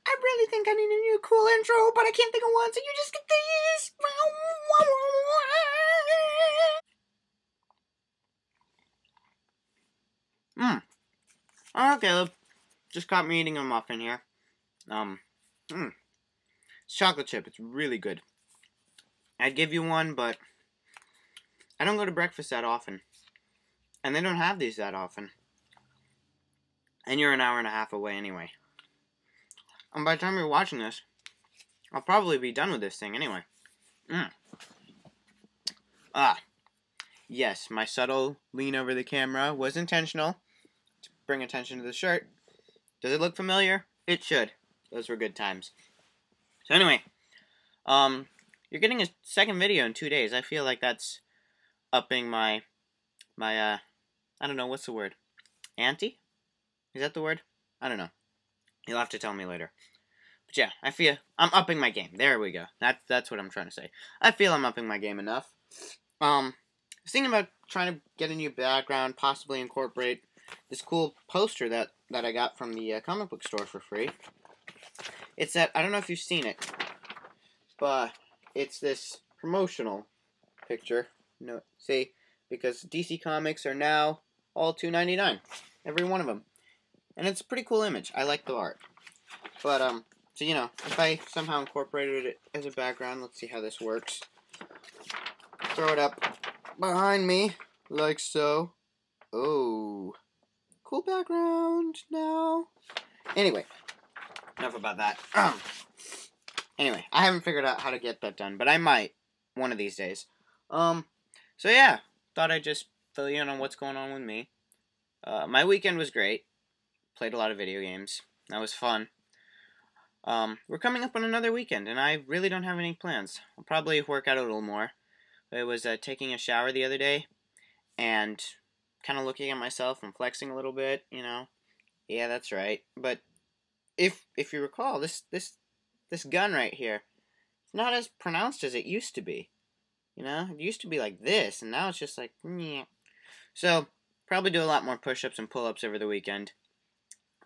I really think I need a new cool intro, but I can't think of one, so you just get this. Oh, Caleb. Just caught me eating a muffin here. It's chocolate chip. It's really good. I'd give you one, but I don't go to breakfast that often. And they don't have these that often. And you're an hour and a half away anyway. And by the time you're watching this, I'll probably be done with this thing anyway. Yes, my subtle lean over the camera was intentional to bring attention to the shirt. Does it look familiar? It should. Those were good times. So anyway, you're getting a second video in 2 days. I feel like that's upping my I don't know, what's the word? Ante? Is that the word? I don't know. You'll have to tell me later. But yeah, I feel I'm upping my game. There we go. That's what I'm trying to say. I feel I'm upping my game enough. I was thinking about trying to get a new background, possibly incorporate this cool poster that I got from the comic book store for free. It's that, I don't know if you've seen it, but it's this promotional picture. No, see, because DC Comics are now all $2.99, every one of them. And it's a pretty cool image. I like the art. But, so, you know, if I somehow incorporated it as a background, let's see how this works. Throw it up behind me, like so. Oh, cool background now. Anyway, enough about that. Anyway, I haven't figured out how to get that done, but I might one of these days. So yeah, thought I'd just fill you in on what's going on with me. My weekend was great. Played a lot of video games. That was fun. We're coming up on another weekend, and I really don't have any plans. I'll probably work out a little more. I was taking a shower the other day, and kind of looking at myself and flexing a little bit, you know. Yeah, that's right. But if you recall, this gun right here, it's not as pronounced as it used to be. You know, it used to be like this, and now it's just like, nyeh. So, probably do a lot more push-ups and pull-ups over the weekend.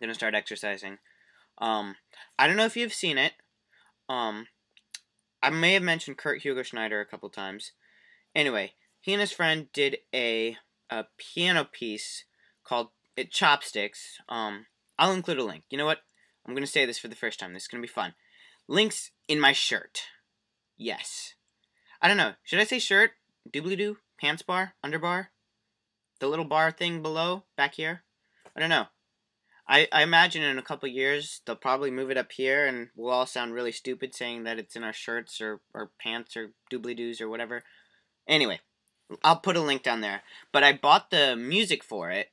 Gonna start exercising. I don't know if you've seen it. I may have mentioned Kurt Hugo Schneider a couple times. Anyway, he and his friend did a piano piece called Chopsticks. I'll include a link. You know what? I'm gonna say this for the first time. This is gonna be fun. Links in my shirt. Yes. I don't know. Should I say shirt? Doobly-doo? Pants bar? Underbar? The little bar thing below? Back here? I don't know. I imagine in a couple years, they'll probably move it up here, and we'll all sound really stupid saying that it's in our shirts or pants or doobly-doos or whatever. Anyway, I'll put a link down there. But I bought the music for it,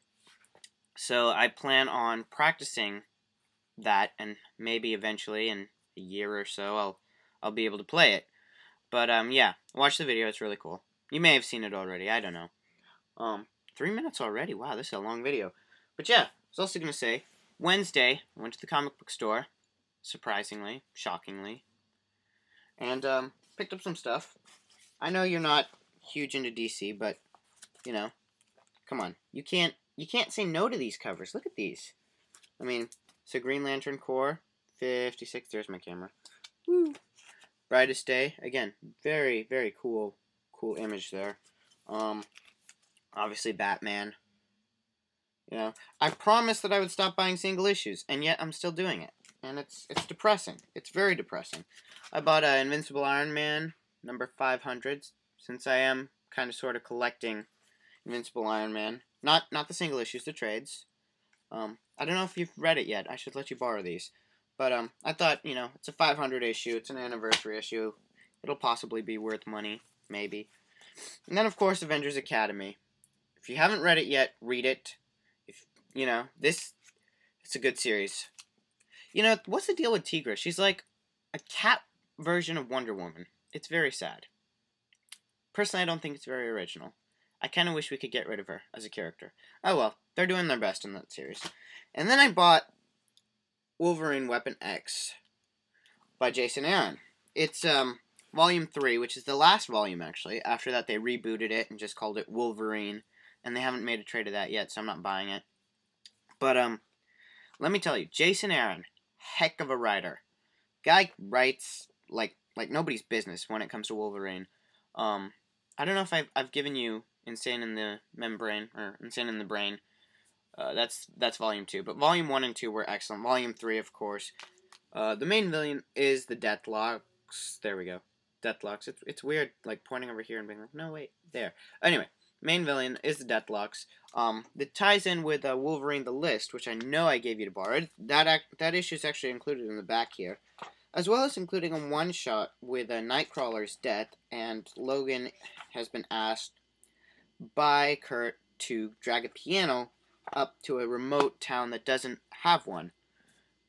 so I plan on practicing that, and maybe eventually in a year or so, I'll be able to play it. But, yeah, watch the video. It's really cool. You may have seen it already. I don't know. 3 minutes already. Wow, this is a long video. But, yeah, I was also going to say, Wednesday, I went to the comic book store, surprisingly, shockingly, and, picked up some stuff. I know you're not huge into DC, but, you know, come on. You can't say no to these covers. Look at these. I mean, so Green Lantern Corps, 56. There's my camera. Woo. Brightest Day. Again, very, very cool image there. Obviously Batman. You know, I promised that I would stop buying single issues, and yet I'm still doing it. And it's depressing. It's very depressing. I bought Invincible Iron Man, number 500, since I am kind of sort of collecting Invincible Iron Man. Not the single issues, the trades. I don't know if you've read it yet. I should let you borrow these. But, I thought, you know, it's a 500 issue. It's an anniversary issue. It'll possibly be worth money. Maybe. And then, of course, Avengers Academy. If you haven't read it yet, read it. You know, it's a good series. You know, what's the deal with Tigra? She's like a cat version of Wonder Woman. It's very sad. Personally, I don't think it's very original. I kind of wish we could get rid of her as a character. Oh well, they're doing their best in that series. And then I bought Wolverine Weapon X by Jason Aaron. It's volume 3, which is the last volume actually. After that they rebooted it and just called it Wolverine, and they haven't made a trade of that yet, so I'm not buying it. But let me tell you, Jason Aaron heck of a writer. Guy writes like nobody's business when it comes to Wolverine. I don't know if I've given you Insane in the Membrane or Insane in the Brain. That's volume 2, but volume 1 and 2 were excellent. Volume 3, of course. The main villain is the Deathlocks. There we go. Deathlocks. It's weird, like, pointing over here and being like, no, wait, there. Anyway, main villain is the Deathlocks. That ties in with Wolverine the List, which I know I gave you to borrow. That issue is actually included in the back here, as well as including a one-shot with Nightcrawler's death, and Logan has been asked by Kurt to drag a piano up to a remote town that doesn't have one.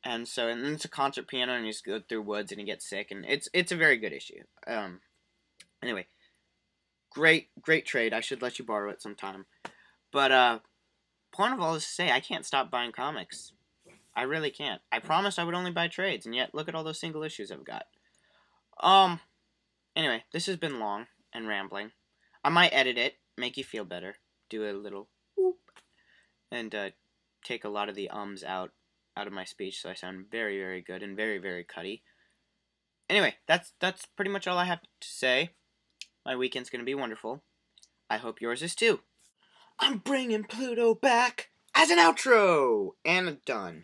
And it's a concert piano, and you just go through woods, and he gets sick, and it's a very good issue. Anyway, great trade. I should let you borrow it sometime. But point of all this to say, I can't stop buying comics. I really can't. I promised I would only buy trades, and yet look at all those single issues I've got. Anyway, this has been long and rambling. I might edit it, make you feel better, do a little whoop, and take a lot of the ums out of my speech, so I sound very, very good and very, very cutty. Anyway, that's pretty much all I have to say. My weekend's gonna be wonderful. I hope yours is too. I'm bringing Pluto back as an outro! And done.